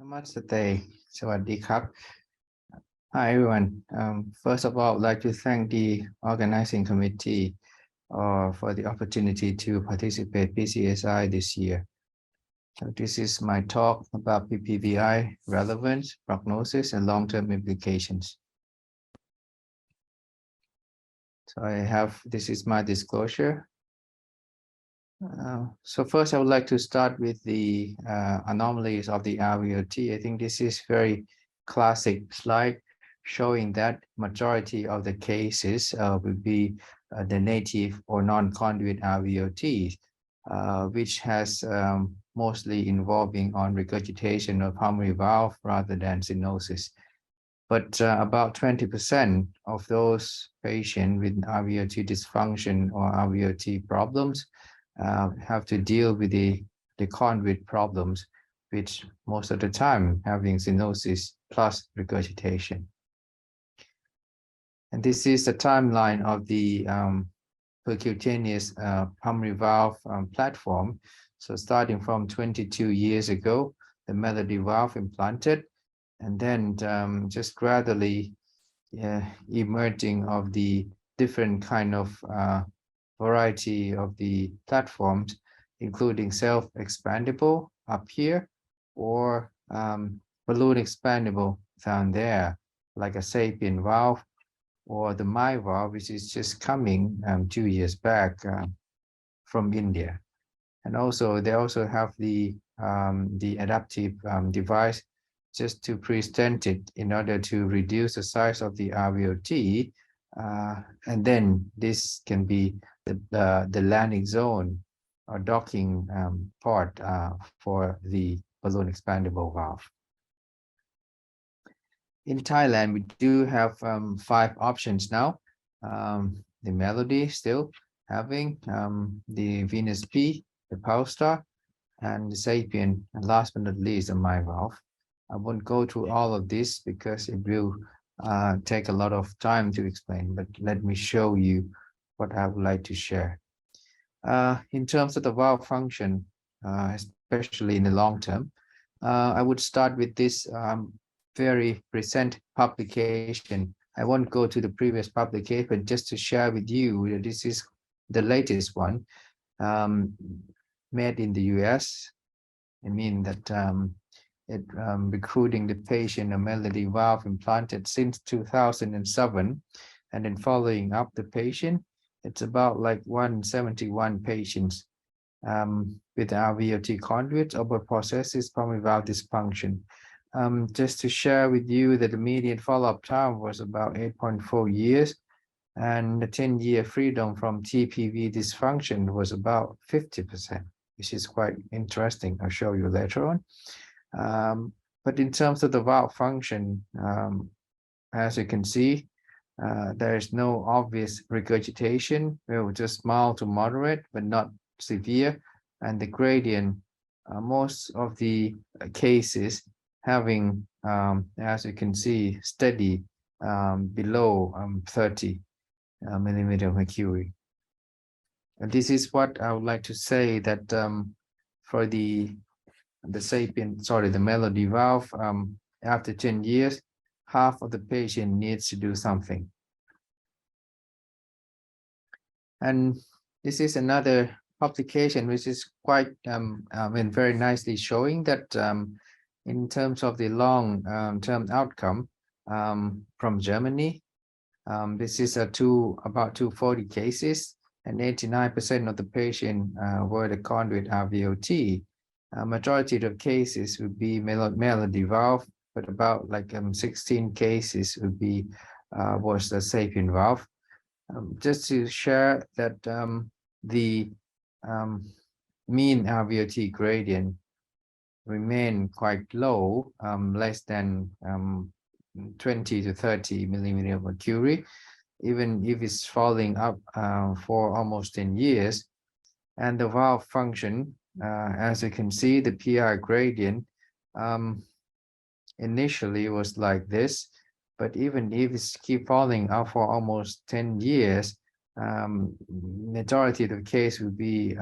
Namaste. Sawadee krab. Hi, everyone. First of all, I'd like to thank the organizing committee for the opportunity to participate PCSI this year. So this is my talk about PPVI, relevance, prognosis, and long-term implications. So this is my disclosure. So first, I would like to start with the anomalies of the RVOT. I think this is very classic slide showing that majority of the cases will be the native or non-conduit RVOT, which has mostly involving on regurgitation of pulmonary valve rather than stenosis. But about 20% of those patients with RVOT dysfunction or RVOT problems have to deal with the conduit problems, which most of the time having stenosis plus regurgitation. And this is the timeline of the percutaneous pulmonary valve platform. So starting from 22 years ago, the Melody valve implanted, and then just gradually emerging of the different kind of variety of the platforms, including self-expandable up here or balloon expandable down there, like a sapien valve or the My valve, which is just coming 2 years back from India. And also they also have the adaptive device just to present it in order to reduce the size of the RVOT, and then this can be the landing zone or docking part for the balloon expandable valve. In Thailand, we do have 5 options now. The Melody still having the Venus P, the Polestar, and the Sapien, and last but not least, the My valve. I won't go through all of this because it will take a lot of time to explain, but let me show you what I would like to share. In terms of the valve function, especially in the long term, I would start with this very recent publication. I won't go to the previous publication, but just to share with you that this is the latest one made in the US. I mean that recruiting the patient a Melody valve implanted since 2007, and then following up the patient. It's about like 171 patients with RVOT conduits or processes pulmonary valve dysfunction. Just to share with you that the median follow-up time was about 8.4 years, and the 10-year freedom from TPV dysfunction was about 50%, which is quite interesting. I'll show you later on. But in terms of the valve function, as you can see, there is no obvious regurgitation. Well, just mild to moderate, but not severe. And the gradient, most of the cases having, as you can see, steady below 30 millimeter of mercury. And this is what I would like to say that for the Melody valve, after 10 years, half of the patient needs to do something. And this is another publication which is quite very nicely showing that in terms of the long-term outcome from Germany, this is about 240 cases, and 89% of the patient were the conduit RVOT. Majority of the cases would be Melody valve, but about like 16 cases would be was the Sapien valve. Just to share that the mean RVOT gradient remain quite low, less than 20 to 30 millimeter of mercury, even if it's falling up for almost 10 years. And the valve function, as you can see, the PR gradient initially was like this, but even if it's keep falling up for almost 10 years, majority of the case will be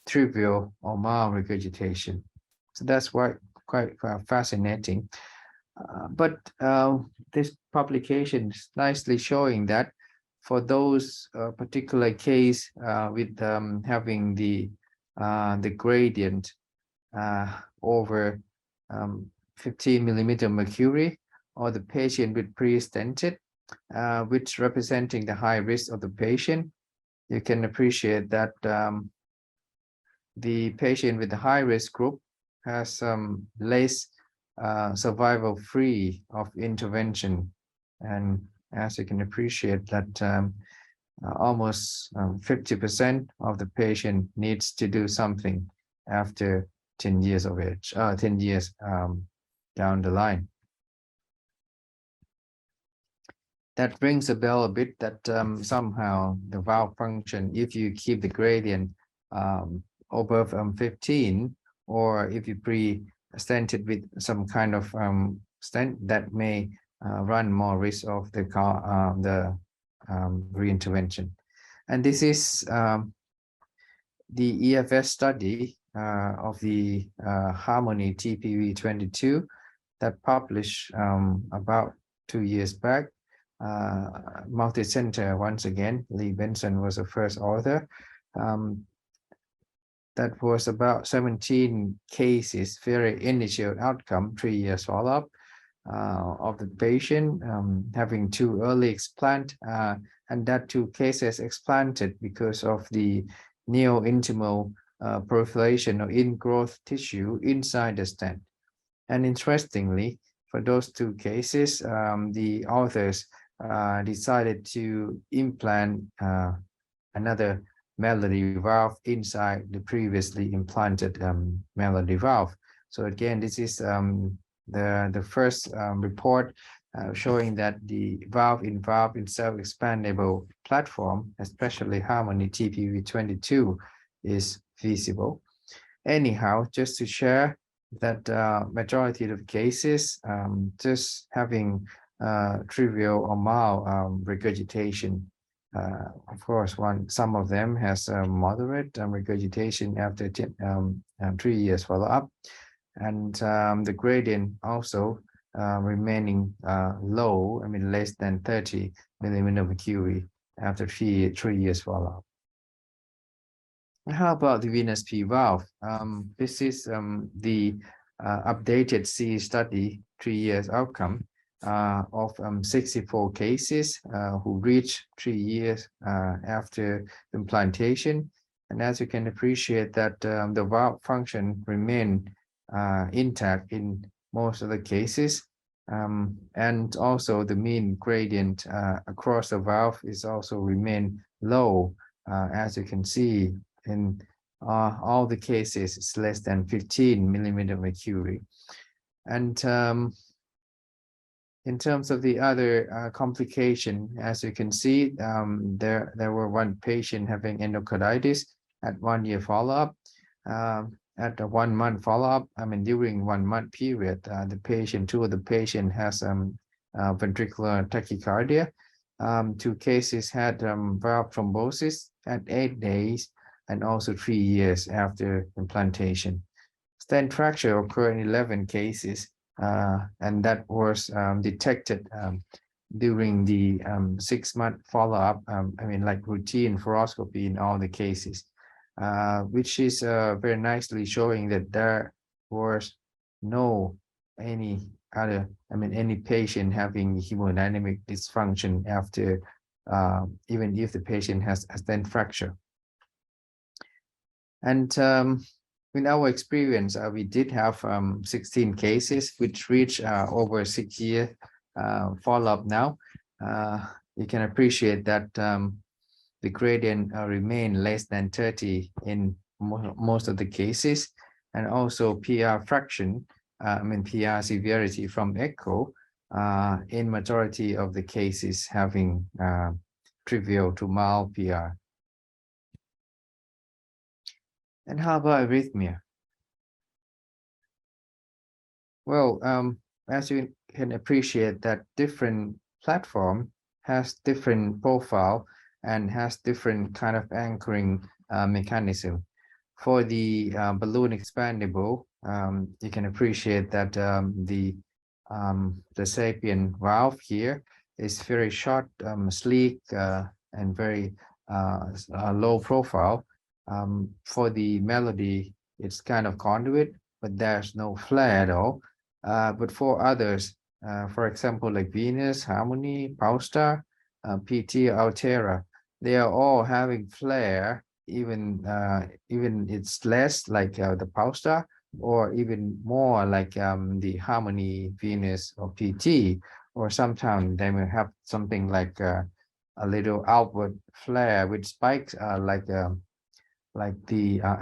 trivial or mild regurgitation. So that's why quite fascinating. But this publication is nicely showing that for those particular case with having the gradient over 15 millimeter mercury, or the patient with pre-stented, which representing the high risk of the patient, you can appreciate that the patient with the high risk group has less survival free of intervention. And as you can appreciate that almost 50% of the patient needs to do something after 10 years of age, 10 years down the line. That rings a bell a bit that somehow the valve function, if you keep the gradient above 15, or if you pre-stented with some kind of stent, that may run more risk of the reintervention. And this is the EFS study of the Harmony TPV22 that published about 2 years back. Multi-center, once again, Lee Benson was the first author. That was about 17 cases, very initial outcome, 3 years follow-up of the patient having 2 early explant, and that 2 cases explanted because of the neo-intimal proliferation or ingrowth tissue inside the stent. And interestingly, for those 2 cases, the authors decided to implant another melody valve inside the previously implanted melody valve. So again, this is the first report showing that the valve in self-expandable platform, especially Harmony TPV22, is feasible. Anyhow, just to share that majority of cases just having trivial or mild regurgitation. Of course, some of them has moderate regurgitation after 3 years follow-up, and the gradient also remaining low, I mean less than 30 millimeter mercury after 3 years follow-up. How about the venous P valve? This is the updated C study 3 years outcome of 64 cases who reached 3 years after implantation. And as you can appreciate that the valve function remained intact in most of the cases. And also the mean gradient across the valve is also remain low. As you can see in all the cases, it's less than 15 millimeter mercury. And in terms of the other complication, as you can see, there were 1 patient having endocarditis at 1 year follow-up. At a 1 month follow-up, I mean during 1 month period, the patient, 2 of the patient has ventricular tachycardia. 2 cases had valve thrombosis at 8 days and also 3 years after implantation. Stent fracture occurred in 11 cases, and that was detected during the 6-month follow-up, I mean like routine fluoroscopy in all the cases, which is very nicely showing that there was no any patient having hemodynamic dysfunction after even if the patient has a stent fracture. And in our experience, we did have 16 cases which reached over 6 year follow-up now. You can appreciate that the gradient remain less than 30 in most of the cases, and also PR fraction, PR severity from echo in majority of the cases having trivial to mild PR. And how about arrhythmia? Well, as you can appreciate that different platform has different profile and has different kind of anchoring mechanism. For the balloon expandable, you can appreciate that the sapien valve here is very short, sleek, and very low profile. For the Melody, it's kind of conduit, but there's no flare at all. But for others, for example, like Venus, Harmony, Polestar, PT, Altera, they are all having flare. Even it's less like the Polestar, or even more like the Harmony, Venus, or PT, or sometimes they may have something like a little outward flare with spikes, like the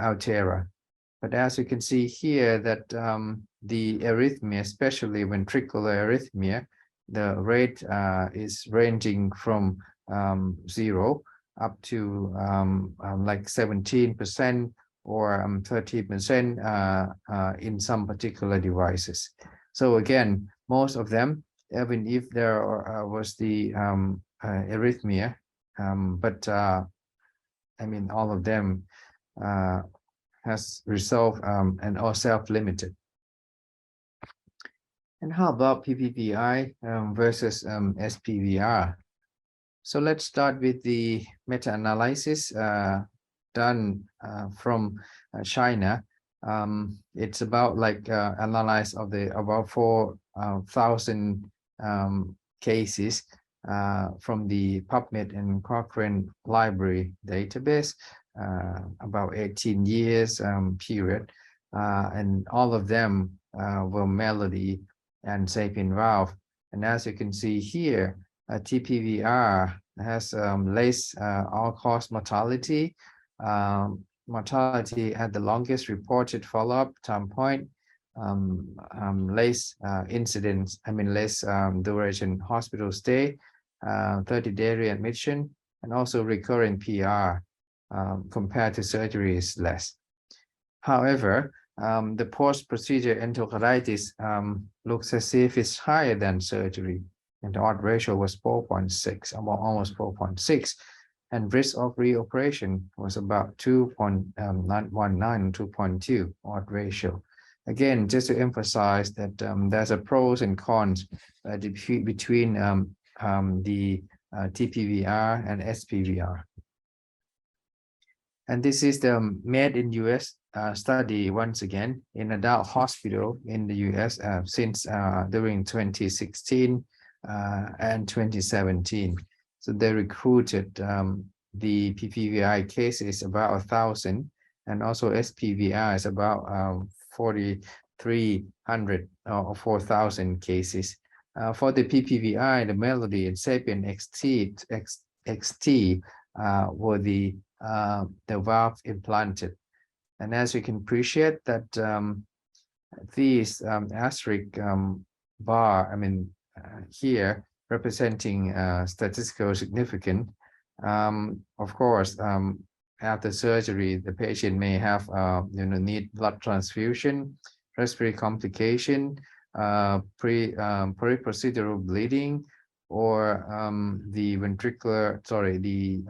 Altera. But as you can see here, that the arrhythmia, especially ventricular arrhythmia, the rate is ranging from 0 up to like 17% or 30% in some particular devices. So again, most of them, even if there was the arrhythmia, but I mean, all of them has resolved and are self-limited. And how about PPVI versus SPVR? So let's start with the meta-analysis done from China. It's about like analyze of the about 4,000 cases from the PubMed and Cochrane library database, about 18 years period, and all of them were Melody and sapien valve. And as you can see here, TPVR has less all-cause mortality, mortality at the longest reported follow-up time point, less incidence, I mean less duration hospital stay, 30-day readmission, and also recurrent PR compared to surgery is less. However, the post-procedure endocarditis looks as if it's higher than surgery, and the odds ratio was 4.6, almost 4.6, and risk of reoperation was about 2.19, 2.2 odds ratio. Again, just to emphasize that there's a pros and cons between the TPVR and SPVR. And this is the made in US study once again in adult hospital in the US since during 2016 and 2017. So they recruited the PPVI cases about 1,000, and also SPVR is about 4,300 or 4,000 cases. For the PPVI, the Melody and sapien XT were the valve implanted. And as you can appreciate that these asterisk bar, I mean here representing statistical significance. Of course, after surgery, the patient may have need blood transfusion, respiratory complication, pre-procedural bleeding, or the ventricular, sorry, the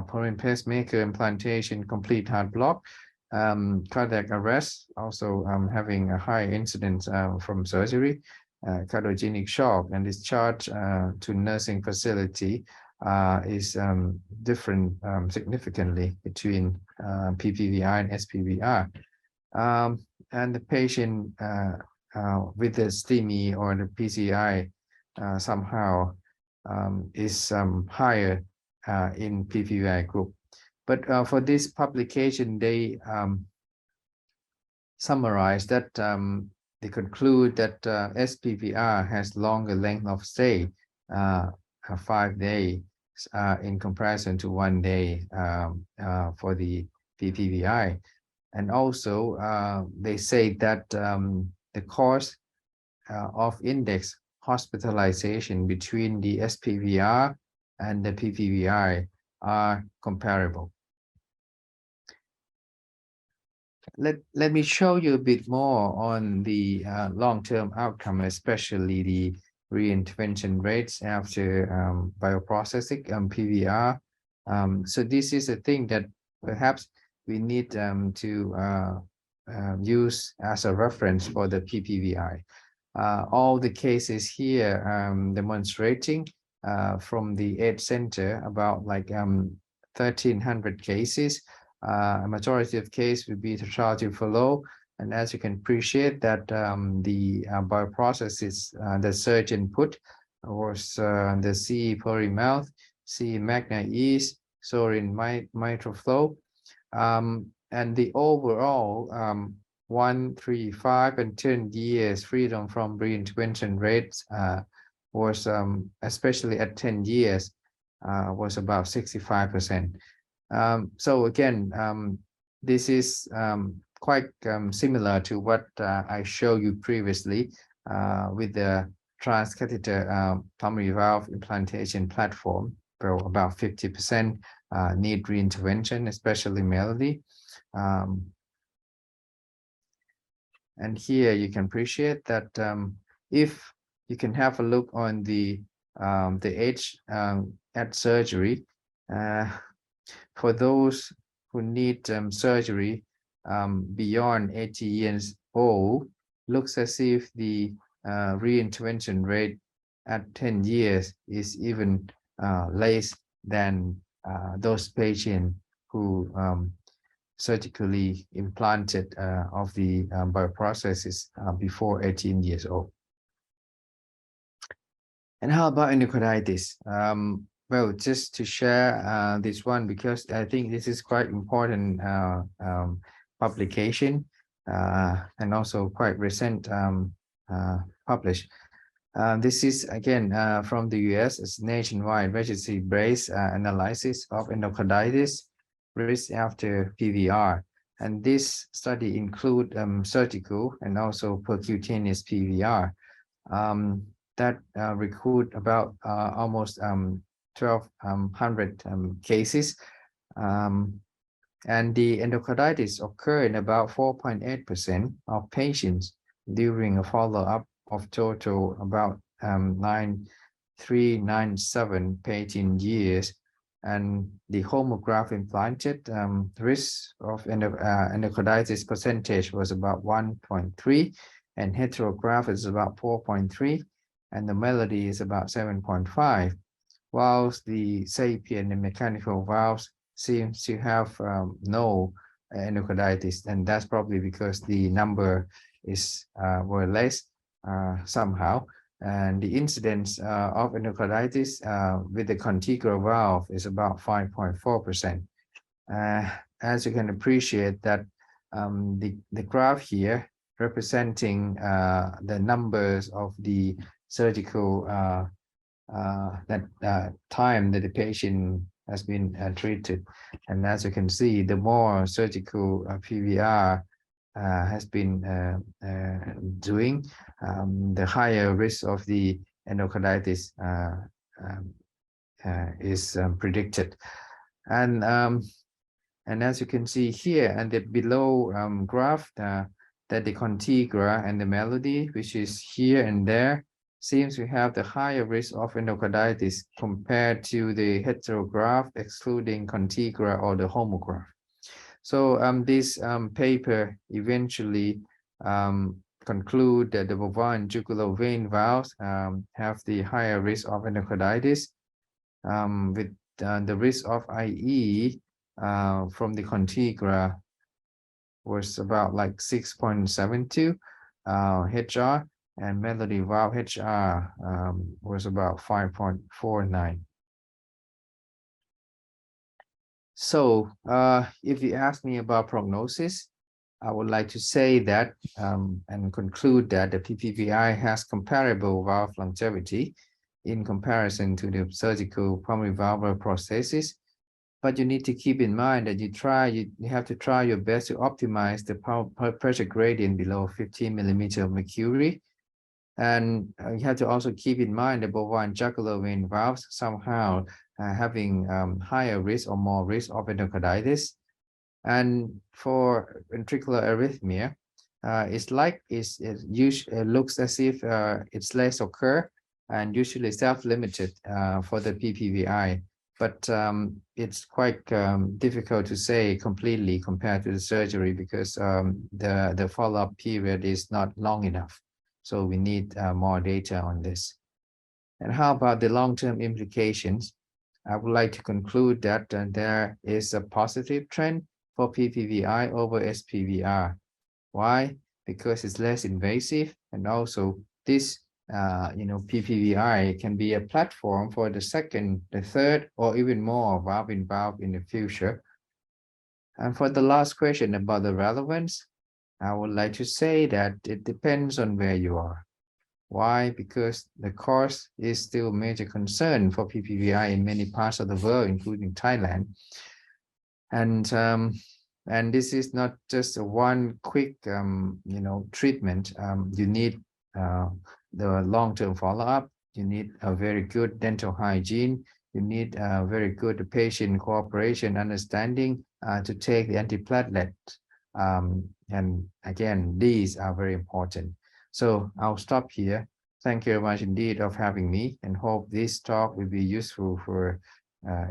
pulmonary pacemaker implantation, complete heart block, cardiac arrest, also having a high incidence from surgery, cardiogenic shock, and discharge to nursing facility is different significantly between PPVI and SPVR. And the patient with the STEMI or the PCI somehow is higher in PPVI group. But for this publication, they summarize that they conclude that SPVR has longer length of stay, 5 days in comparison to 1 day for the PPVI. And also they say that the cost of index hospitalization between the SPVR and the PPVI are comparable. Let me show you a bit more on the long-term outcome, especially the reintervention rates after bioprosthetic PVR. So this is a thing that perhaps we need to use as a reference for the PPVI. All the cases here demonstrating from the 8 center about like 1,300 cases. A majority of case would be Tetralogy of Fallot, and as you can appreciate that the bioprocesses the surgeon put was the C. puri mouth, C. magna east, Sorin mitral flow, and the overall 1, 3, 5, and 10 years freedom from reintervention rates was especially at 10 years was about 65%. So again, this is quite similar to what I showed you previously with the Transcatheter pulmonary valve implantation platform, where about 50% need reintervention, especially melody. And here you can appreciate that if you can have a look on the age at surgery, for those who need surgery beyond 80 years old, looks as if the reintervention rate at 10 years is even less than those patients who surgically implanted of the bioprocesses before 18 years old. And how about endocarditis? Well, just to share this one, because I think this is quite important publication and also quite recent published. This is again from the US. It's nationwide registry-based analysis of endocarditis risk after PVR, and this study include surgical and also percutaneous PVR that recruit about almost 1,200 cases, and the endocarditis occur in about 4.8% of patients during a follow-up of total about 9,397 patient years. And the homograph implanted risk of endocarditis percentage was about 1.3, and heterograph is about 4.3, and the melody is about 7.5, whilst the sapien and mechanical valves seems to have no endocarditis, and that's probably because the number is were less somehow. And the incidence of endocarditis with the contiguous valve is about 5.4%. As you can appreciate that the graph here representing the numbers of the surgical time that the patient has been treated. And as you can see, the more surgical PVR has been doing, the higher risk of the endocarditis is predicted. And as you can see here, and the below graph, that the contigua and the melody, which is here and there, seems to have the higher risk of endocarditis compared to the heterograph, excluding contigua or the homograph. So this paper eventually conclude that the bovine jugular vein valves have the higher risk of endocarditis, with the risk of IE from the contigua was about like 6.72 HR, and melody valve HR was about 5.49. So if you ask me about prognosis, I would like to say that and conclude that the PPVI has comparable valve longevity in comparison to the surgical pulmonary valvular prosthesis. But you need to keep in mind that you have to try your best to optimize the pressure gradient below 15 millimeters of mercury. And you have to also keep in mind that bovine jugular vein valves somehow having higher risk or more risk of endocarditis. And for ventricular arrhythmia, it looks as if it's less occur and usually self-limited for the PPVI. but it's quite difficult to say completely compared to the surgery because the follow-up period is not long enough. So we need more data on this. And how about the long-term implications? I would like to conclude that there is a positive trend for PPVI over SPVR. Why? Because it's less invasive, and also this PPVI can be a platform for the second, the third, or even more valve in the future. And for the last question about the relevance, I would like to say that it depends on where you are. Why? Because the cost is still a major concern for PPVI in many parts of the world, including Thailand. And this is not just a one quick, treatment. You need the long-term follow-up. You need a very good dental hygiene. You need a very good patient cooperation, understanding to take the antiplatelet. And again, these are very important. So I'll stop here. Thank you very much indeed of having me, and hope this talk will be useful for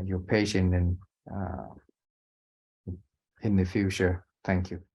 your patient and in the future. Thank you.